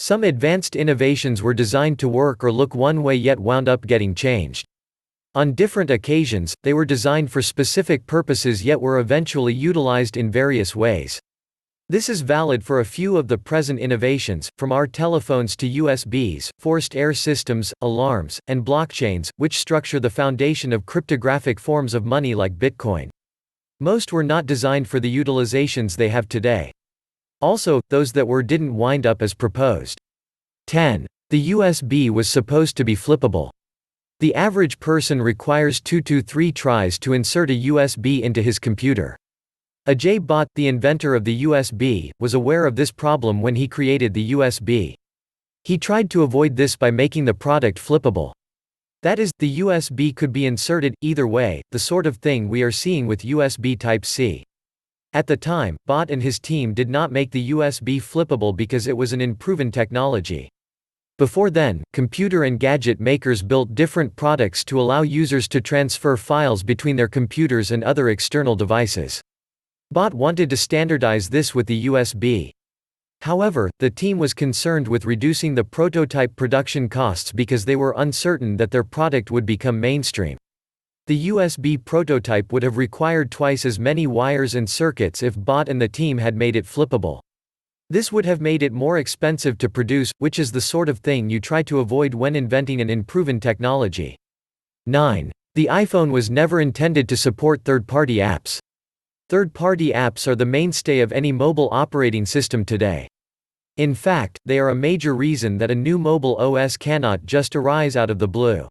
Some advanced innovations were designed to work or look one way yet wound up getting changed. On different occasions, they were designed for specific purposes yet were eventually utilized in various ways. This is valid for a few of the present innovations, from our telephones to USBs, forced air systems, alarms, and blockchains, which structure the foundation of cryptographic forms of money like Bitcoin. Most were not designed for the utilizations they have today. Also, those that were didn't wind up as proposed. 10. The USB was supposed to be flippable. The average person requires 2 to 3 tries to insert a USB into his computer. Ajay Bhatt, the inventor of the USB, was aware of this problem when he created the USB. He tried to avoid this by making the product flippable. That is, the USB could be inserted either way, the sort of thing we are seeing with USB Type-C. At the time, Bhatt and his team did not make the USB flippable because it was an unproven technology. Before then, computer and gadget makers built different products to allow users to transfer files between their computers and other external devices. Bhatt wanted to standardize this with the USB. However, the team was concerned with reducing the prototype production costs because they were uncertain that their product would become mainstream. The USB prototype would have required twice as many wires and circuits if Bhatt and the team had made it flippable. This would have made it more expensive to produce, which is the sort of thing you try to avoid when inventing an unproven technology. 9. The iPhone was never intended to support third-party apps. Third-party apps are the mainstay of any mobile operating system today. In fact, they are a major reason that a new mobile OS cannot just arise out of the blue.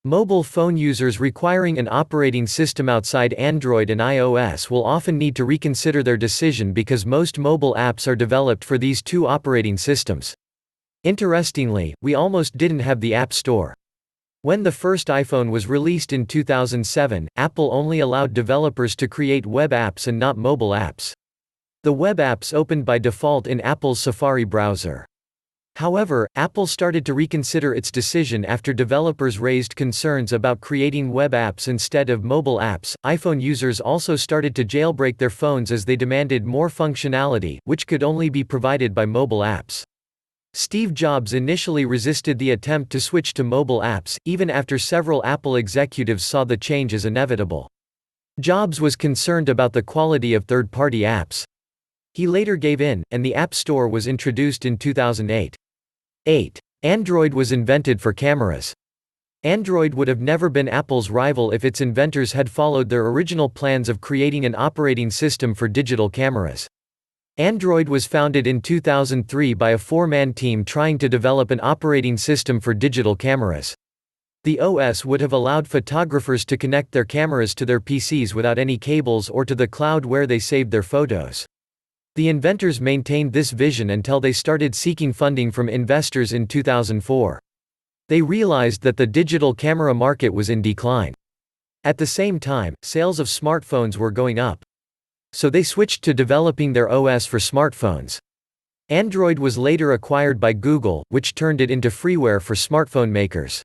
Mobile phone users requiring an operating system outside Android and iOS will often need to reconsider their decision because most mobile apps are developed for these two operating systems. Interestingly, we almost didn't have the App Store. When the first iPhone was released in 2007, Apple only allowed developers to create web apps and not mobile apps. The web apps opened by default in Apple's Safari browser. However, Apple started to reconsider its decision after developers raised concerns about creating web apps instead of mobile apps. iPhone users also started to jailbreak their phones as they demanded more functionality, which could only be provided by mobile apps. Steve Jobs initially resisted the attempt to switch to mobile apps, even after several Apple executives saw the change as inevitable. Jobs was concerned about the quality of third-party apps. He later gave in, and the App Store was introduced in 2008. 8. Android was invented for cameras. Android would have never been Apple's rival if its inventors had followed their original plans of creating an operating system for digital cameras. Android was founded in 2003 by a 4-man team trying to develop an operating system for digital cameras. The OS would have allowed photographers to connect their cameras to their PCs without any cables or to the cloud where they saved their photos. The inventors maintained this vision until they started seeking funding from investors in 2004. They realized that the digital camera market was in decline. At the same time, sales of smartphones were going up. So they switched to developing their OS for smartphones. Android was later acquired by Google, which turned it into freeware for smartphone makers.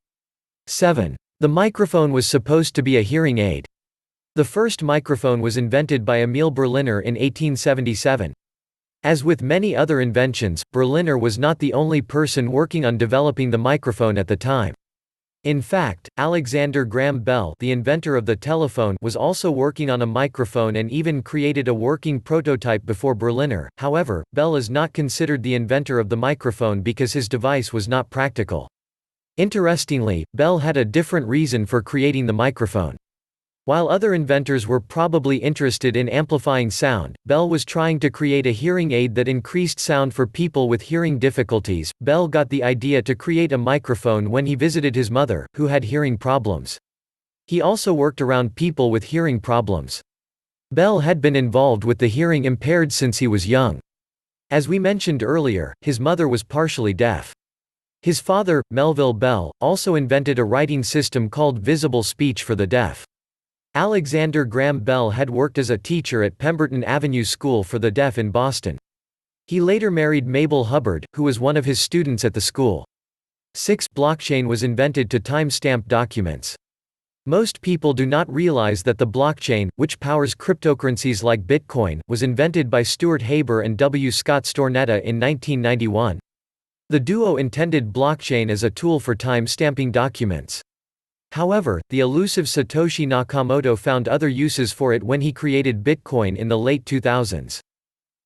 7. The microphone was supposed to be a hearing aid. The first microphone was invented by Emil Berliner in 1877. As with many other inventions, Berliner was not the only person working on developing the microphone at the time. In fact, Alexander Graham Bell, the inventor of the telephone, was also working on a microphone and even created a working prototype before Berliner. However, Bell is not considered the inventor of the microphone because his device was not practical. Interestingly, Bell had a different reason for creating the microphone. While other inventors were probably interested in amplifying sound, Bell was trying to create a hearing aid that increased sound for people with hearing difficulties. Bell got the idea to create a microphone when he visited his mother, who had hearing problems. He also worked around people with hearing problems. Bell had been involved with the hearing impaired since he was young. As we mentioned earlier, his mother was partially deaf. His father, Melville Bell, also invented a writing system called Visible Speech for the deaf. Alexander Graham Bell had worked as a teacher at Pemberton Avenue School for the Deaf in Boston. He later married Mabel Hubbard, who was one of his students at the school. 6. Blockchain was invented to timestamp documents. Most people do not realize that the blockchain, which powers cryptocurrencies like Bitcoin, was invented by Stuart Haber and W. Scott Stornetta in 1991. The duo intended blockchain as a tool for time-stamping documents. However, the elusive Satoshi Nakamoto found other uses for it when he created Bitcoin in the late 2000s.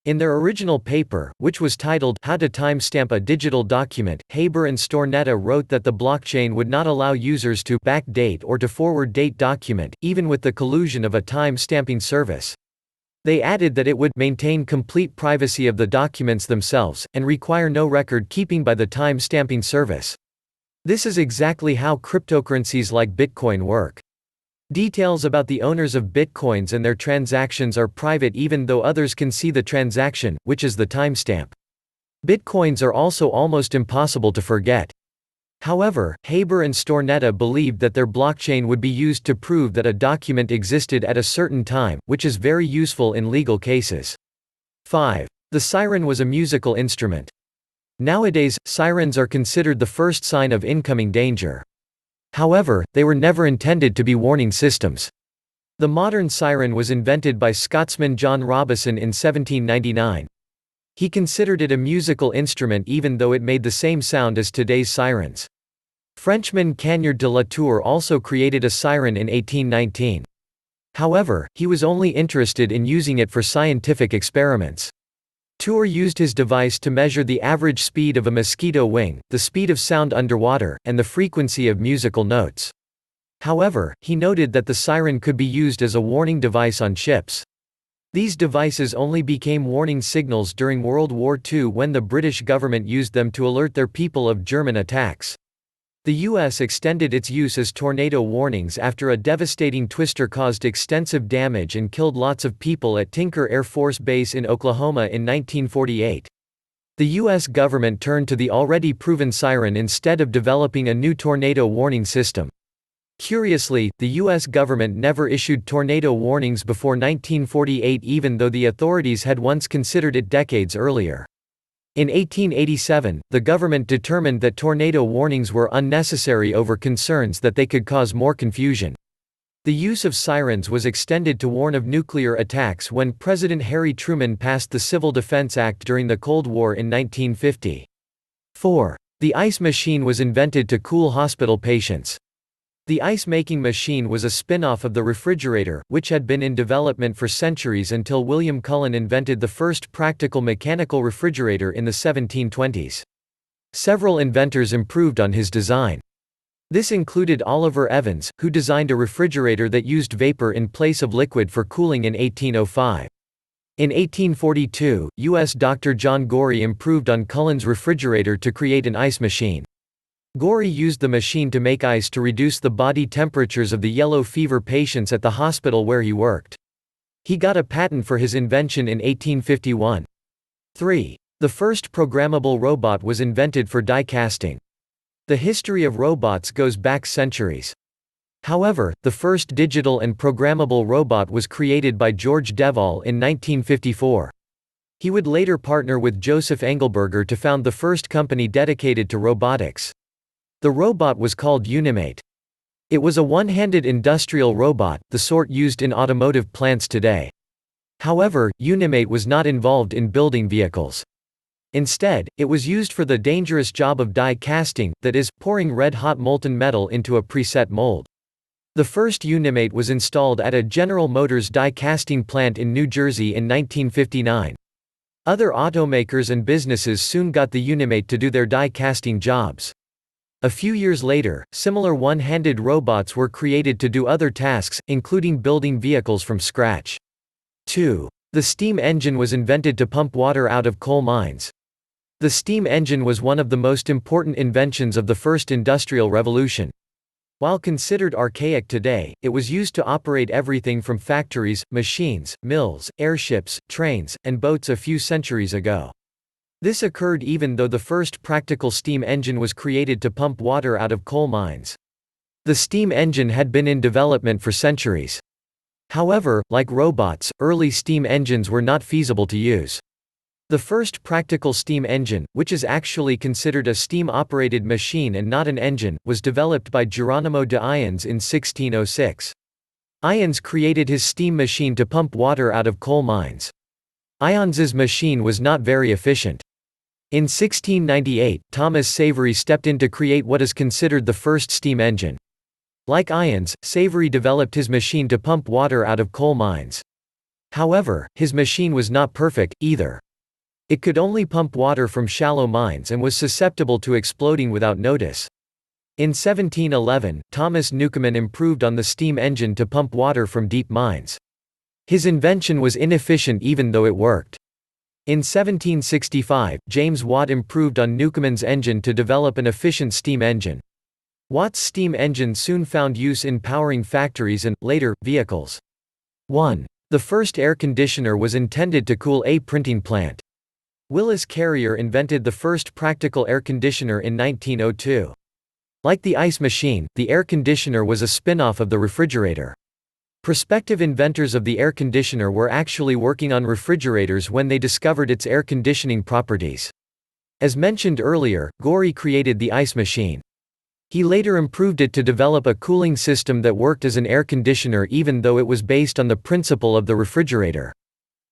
In their original paper, which was titled How to Timestamp a Digital Document, Haber and Stornetta wrote that the blockchain would not allow users to backdate or to forward-date document, even with the collusion of a time-stamping service. They added that it would maintain complete privacy of the documents themselves, and require no record-keeping by the time-stamping service. This is exactly how cryptocurrencies like Bitcoin work. Details about the owners of Bitcoins and their transactions are private even though others can see the transaction, which is the timestamp. Bitcoins are also almost impossible to forget. However, Haber and Stornetta believed that their blockchain would be used to prove that a document existed at a certain time, which is very useful in legal cases. 5. The siren was a musical instrument. Nowadays, sirens are considered the first sign of incoming danger. However, they were never intended to be warning systems. The modern siren was invented by Scotsman John Robison in 1799. He considered it a musical instrument even though it made the same sound as today's sirens. Frenchman Cagniard de la Tour also created a siren in 1819. However, he was only interested in using it for scientific experiments. Tour used his device to measure the average speed of a mosquito wing, the speed of sound underwater, and the frequency of musical notes. However, he noted that the siren could be used as a warning device on ships. These devices only became warning signals during World War II when the British government used them to alert their people of German attacks. The U.S. extended its use as tornado warnings after a devastating twister caused extensive damage and killed lots of people at Tinker Air Force Base in Oklahoma in 1948. The U.S. government turned to the already proven siren instead of developing a new tornado warning system. Curiously, the U.S. government never issued tornado warnings before 1948 even though the authorities had once considered it decades earlier. In 1887, the government determined that tornado warnings were unnecessary over concerns that they could cause more confusion. The use of sirens was extended to warn of nuclear attacks when President Harry Truman passed the Civil Defense Act during the Cold War in 1950. 4. The ice machine was invented to cool hospital patients. The ice-making machine was a spin-off of the refrigerator, which had been in development for centuries until William Cullen invented the first practical mechanical refrigerator in the 1720s. Several inventors improved on his design. This included Oliver Evans, who designed a refrigerator that used vapor in place of liquid for cooling in 1805. In 1842, U.S. Dr. John Gorrie improved on Cullen's refrigerator to create an ice machine. Gorrie used the machine to make ice to reduce the body temperatures of the yellow fever patients at the hospital where he worked. He got a patent for his invention in 1851. 3. The first programmable robot was invented for die casting. The history of robots goes back centuries. However, the first digital and programmable robot was created by George Devol in 1954. He would later partner with Joseph Engelberger to found the first company dedicated to robotics. The robot was called Unimate. It was a one-handed industrial robot, the sort used in automotive plants today. However, Unimate was not involved in building vehicles. Instead, it was used for the dangerous job of die casting, that is, pouring red-hot molten metal into a preset mold. The first Unimate was installed at a General Motors die casting plant in New Jersey in 1959. Other automakers and businesses soon got the Unimate to do their die casting jobs. A few years later, similar one-handed robots were created to do other tasks, including building vehicles from scratch. 2. The steam engine was invented to pump water out of coal mines. The steam engine was one of the most important inventions of the first industrial revolution. While considered archaic today, it was used to operate everything from factories, machines, mills, airships, trains, and boats a few centuries ago. This occurred even though the first practical steam engine was created to pump water out of coal mines. The steam engine had been in development for centuries. However, like robots, early steam engines were not feasible to use. The first practical steam engine, which is actually considered a steam-operated machine and not an engine, was developed by Geronimo de Ions in 1606. Ions created his steam machine to pump water out of coal mines. Ions's machine was not very efficient. In 1698, Thomas Savery stepped in to create what is considered the first steam engine. Like Irons, Savery developed his machine to pump water out of coal mines. However, his machine was not perfect, either. It could only pump water from shallow mines and was susceptible to exploding without notice. In 1711, Thomas Newcomen improved on the steam engine to pump water from deep mines. His invention was inefficient even though it worked. In 1765, James Watt improved on Newcomen's engine to develop an efficient steam engine. Watt's steam engine soon found use in powering factories and, later, vehicles. 1. The first air conditioner was intended to cool a printing plant. Willis Carrier invented the first practical air conditioner in 1902. Like the ice machine, the air conditioner was a spin-off of the refrigerator. Prospective inventors of the air conditioner were actually working on refrigerators when they discovered its air conditioning properties. As mentioned earlier, Gorey created the ice machine. He later improved it to develop a cooling system that worked as an air conditioner even though it was based on the principle of the refrigerator.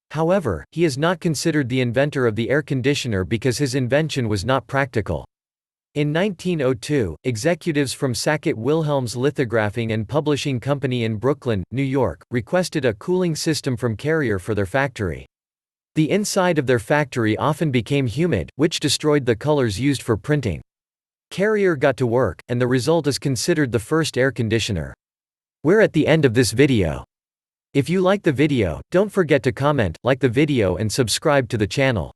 However, he is not considered the inventor of the air conditioner because his invention was not practical. In 1902, executives from Sackett-Wilhelm's Lithographing and Publishing Company in Brooklyn, New York, requested a cooling system from Carrier for their factory. The inside of their factory often became humid, which destroyed the colors used for printing. Carrier got to work, and the result is considered the first air conditioner. We're at the end of this video. If you like the video, don't forget to comment, like the video and subscribe to the channel.